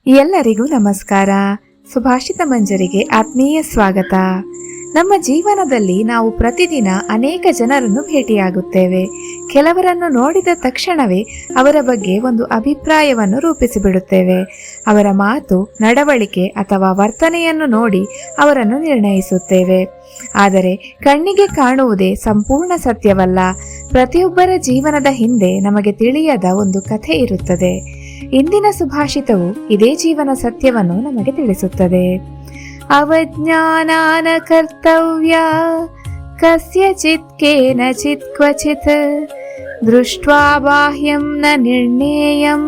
ಎಲ್ಲರಿಗೂ ನಮಸ್ಕಾರ. ಸುಭಾಷಿತ ಮಂಜರಿಗೆ ಆತ್ಮೀಯ ಸ್ವಾಗತ. ನಮ್ಮ ಜೀವನದಲ್ಲಿ ನಾವು ಪ್ರತಿದಿನ ಅನೇಕ ಜನರನ್ನು ಭೇಟಿಯಾಗುತ್ತೇವೆ. ಕೆಲವರನ್ನು ನೋಡಿದ ತಕ್ಷಣವೇ ಅವರ ಬಗ್ಗೆ ಒಂದು ಅಭಿಪ್ರಾಯವನ್ನು ರೂಪಿಸಿಬಿಡುತ್ತೇವೆ. ಅವರ ಮಾತು, ನಡವಳಿಕೆ ಅಥವಾ ವರ್ತನೆಯನ್ನು ನೋಡಿ ಅವರನ್ನು ನಿರ್ಣಯಿಸುತ್ತೇವೆ. ಆದರೆ ಕಣ್ಣಿಗೆ ಕಾಣುವುದೇ ಸಂಪೂರ್ಣ ಸತ್ಯವಲ್ಲ. ಪ್ರತಿಯೊಬ್ಬರ ಜೀವನದ ಹಿಂದೆ ನಮಗೆ ತಿಳಿಯದ ಒಂದು ಕಥೆ ಇರುತ್ತದೆ. ಇಂದಿನ ಸುಭಾಷಿತವು ಇದೇ ಜೀವನ ಸತ್ಯವನ್ನು ನಮಗೆ ತಿಳಿಸುತ್ತದೆ. ಅವಜ್ಞಾನಾನ ಕರ್ತವ್ಯ ಕಸ್ಯಚಿತ್ ಕೇನಚಿತ್ ಕ್ವಚಿತ್ ದೃಷ್ಟ್ವಾ ಬಾಹ್ಯಂ ನ ನಿರ್ಣೇಯಂ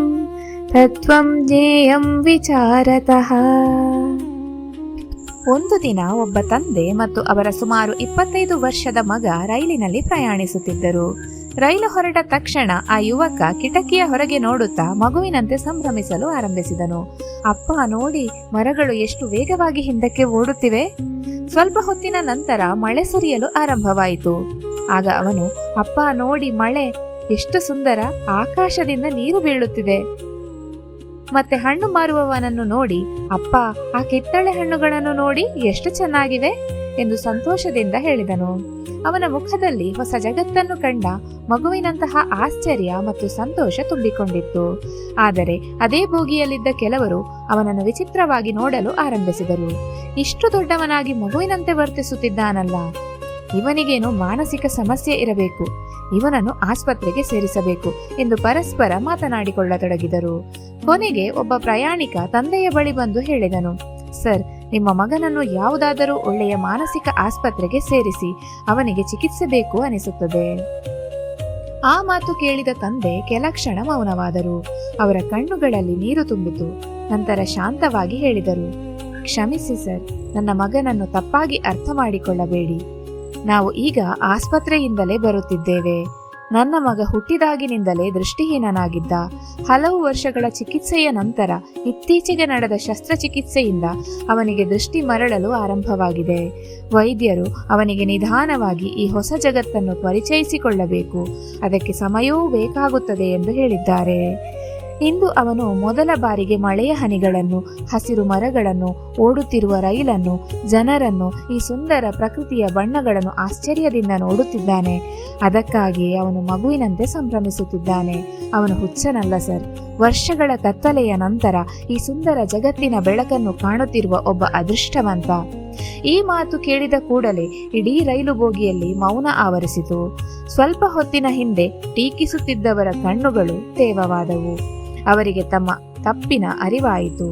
ತತ್ವಂ ಜ್ಞೇಯಂ ವಿಚಾರತಃ. ಒಂದು ದಿನ ಒಬ್ಬ ತಂದೆ ಮತ್ತು ಅವರ ಸುಮಾರು 25 ವರ್ಷದ ಮಗ ರೈಲಿನಲ್ಲಿ ಪ್ರಯಾಣಿಸುತ್ತಿದ್ದರು. ರೈಲು ಹೊರಟ ತಕ್ಷಣ ಆ ಯುವಕ ಕಿಟಕಿಯ ಹೊರಗೆ ನೋಡುತ್ತಾ ಮಗುವಿನಂತೆ ಸಂಭ್ರಮಿಸಲು ಆರಂಭಿಸಿದನು. ಅಪ್ಪ ನೋಡಿ, ಮರಗಳು ಎಷ್ಟು ವೇಗವಾಗಿ ಹಿಂದಕ್ಕೆ ಓಡುತ್ತಿವೆ. ಸ್ವಲ್ಪ ಹೊತ್ತಿನ ನಂತರ ಮಳೆ ಸುರಿಯಲು ಆರಂಭವಾಯಿತು. ಆಗ ಅವನು, ಅಪ್ಪ ನೋಡಿ, ಮಳೆ ಎಷ್ಟು ಸುಂದರ, ಆಕಾಶದಿಂದ ನೀರು ಬೀಳುತ್ತಿದೆ. ಮತ್ತೆ ಹಣ್ಣು ಮಾರುವವನನ್ನು ನೋಡಿ, ಅಪ್ಪ ಆ ಕಿತ್ತಳೆ ಹಣ್ಣುಗಳನ್ನು ನೋಡಿ ಎಷ್ಟು ಚೆನ್ನಾಗಿವೆ ಎಂದು ಸಂತೋಷದಿಂದ ಹೇಳಿದನು. ಅವನ ಮುಖದಲ್ಲಿ ಹೊಸ ಜಗತ್ತನ್ನು ಕಂಡ ಮಗುವಿನಂತಹ ಆಶ್ಚರ್ಯ ಮತ್ತು ಸಂತೋಷ ತುಂಬಿಕೊಂಡಿತ್ತು. ಆದರೆ ಅದೇ ಬೋಗಿಯಲ್ಲಿದ್ದ ಕೆಲವರು ಅವನನ್ನು ವಿಚಿತ್ರವಾಗಿ ನೋಡಲು ಆರಂಭಿಸಿದರು. ಇಷ್ಟು ದೊಡ್ಡವನಾಗಿ ಮಗುವಿನಂತೆ ವರ್ತಿಸುತ್ತಿದ್ದಾನಲ್ಲ, ಇವನಿಗೇನು ಮಾನಸಿಕ ಸಮಸ್ಯೆ ಇರಬೇಕು, ಇವನನ್ನು ಆಸ್ಪತ್ರೆಗೆ ಸೇರಿಸಬೇಕು ಎಂದು ಪರಸ್ಪರ ಮಾತನಾಡಿಕೊಳ್ಳತೊಡಗಿದರು. ಕೊನೆಗೆ ಒಬ್ಬ ಪ್ರಯಾಣಿಕ ತಂದೆಯ ಬಳಿ ಬಂದು ಹೇಳಿದನು, ಸರ್, ನಿಮ್ಮ ಮಗನನ್ನು ಯಾವುದಾದರೂ ಒಳ್ಳೆಯ ಮಾನಸಿಕ ಆಸ್ಪತ್ರೆಗೆ ಸೇರಿಸಿ, ಅವನಿಗೆ ಚಿಕಿತ್ಸೆ ಬೇಕು ಅನಿಸುತ್ತದೆ. ಆ ಮಾತು ಕೇಳಿದ ತಂದೆ ಕೆಲ ಕ್ಷಣ ಮೌನವಾದರು. ಅವರ ಕಣ್ಣುಗಳಲ್ಲಿ ನೀರು ತುಂಬಿತು. ನಂತರ ಶಾಂತವಾಗಿ ಹೇಳಿದರು, ಕ್ಷಮಿಸಿ ಸರ್, ನನ್ನ ಮಗನನ್ನು ತಪ್ಪಾಗಿ ಅರ್ಥ ಮಾಡಿಕೊಳ್ಳಬೇಡಿ. ನಾವು ಈಗ ಆಸ್ಪತ್ರೆಯಿಂದಲೇ ಬರುತ್ತಿದ್ದೇವೆ. ನನ್ನ ಮಗ ಹುಟ್ಟಿದಾಗಿನಿಂದಲೇ ದೃಷ್ಟಿಹೀನನಾಗಿದ್ದ. ಹಲವು ವರ್ಷಗಳ ಚಿಕಿತ್ಸೆಯ ನಂತರ ಇತ್ತೀಚೆಗೆ ನಡೆದ ಶಸ್ತ್ರಚಿಕಿತ್ಸೆಯಿಂದ ಅವನಿಗೆ ದೃಷ್ಟಿ ಮರಳಲು ಆರಂಭವಾಗಿದೆ. ವೈದ್ಯರು ಅವನಿಗೆ ನಿಧಾನವಾಗಿ ಈ ಹೊಸ ಜಗತ್ತನ್ನು ಪರಿಚಯಿಸಿಕೊಳ್ಳಬೇಕು, ಅದಕ್ಕೆ ಸಮಯವೂ ಬೇಕಾಗುತ್ತದೆ ಎಂದು ಹೇಳಿದ್ದಾರೆ. ಇಂದು ಅವನು ಮೊದಲ ಬಾರಿಗೆ ಮಳೆಯ ಹನಿಗಳನ್ನು, ಹಸಿರು ಮರಗಳನ್ನು, ಓಡುತ್ತಿರುವ ರೈಲನ್ನು, ಜನರನ್ನು, ಈ ಸುಂದರ ಪ್ರಕೃತಿಯ ಬಣ್ಣಗಳನ್ನು ಆಶ್ಚರ್ಯದಿಂದ ನೋಡುತ್ತಿದ್ದಾನೆ. ಅದಕ್ಕಾಗಿ ಅವನು ಮಗುವಿನಂತೆ ಸಂಭ್ರಮಿಸುತ್ತಿದ್ದಾನೆ. ಅವನು ಹುಚ್ಚನಲ್ಲ ಸರ್. ವರ್ಷಗಳ ಕತ್ತಲೆಯ ನಂತರ ಈ ಸುಂದರ ಜಗತ್ತಿನ ಬೆಳಕನ್ನು ಕಾಣುತ್ತಿರುವ ಒಬ್ಬ ಅದೃಷ್ಟವಂತ. ಈ ಮಾತು ಕೇಳಿದ ಕೂಡಲೇ ಇಡೀ ರೈಲು ಬೋಗಿಯಲ್ಲಿ ಮೌನ ಆವರಿಸಿತು. ಸ್ವಲ್ಪ ಹೊತ್ತಿನ ಹಿಂದೆ ಟೀಕಿಸುತ್ತಿದ್ದವರ ಕಣ್ಣುಗಳು ತೇವವಾದವು. ಅವರಿಗೆ ತಮ್ಮ ತಪ್ಪಿನ ಅರಿವಾಯಿತು.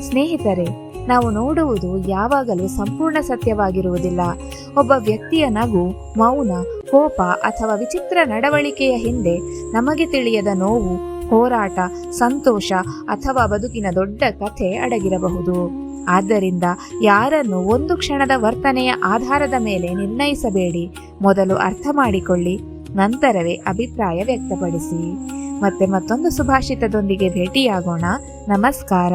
ಸ್ನೇಹಿತರೆ, ನಾವು ನೋಡುವುದು ಯಾವಾಗಲೂ ಸಂಪೂರ್ಣ ಸತ್ಯವಾಗಿರುವುದಿಲ್ಲ. ಒಬ್ಬ ವ್ಯಕ್ತಿಯ ನಗು, ಮೌನ, ಕೋಪ ಅಥವಾ ವಿಚಿತ್ರ ನಡವಳಿಕೆಯ ಹಿಂದೆ ನಮಗೆ ತಿಳಿಯದ ನೋವು, ಹೋರಾಟ, ಸಂತೋಷ ಅಥವಾ ಬದುಕಿನ ದೊಡ್ಡ ಕಥೆ ಅಡಗಿರಬಹುದು. ಆದ್ದರಿಂದ ಯಾರನ್ನು ಒಂದು ಕ್ಷಣದ ವರ್ತನೆಯ ಆಧಾರದ ಮೇಲೆ ನಿರ್ಣಯಿಸಬೇಡಿ. ಮೊದಲು ಅರ್ಥ ಮಾಡಿಕೊಳ್ಳಿ, ನಂತರವೇ ಅಭಿಪ್ರಾಯ ವ್ಯಕ್ತಪಡಿಸಿ. ಮತ್ತೆ ಮತ್ತೊಂದು ಸುಭಾಷಿತದೊಂದಿಗೆ ಭೇಟಿಯಾಗೋಣ. ನಮಸ್ಕಾರ.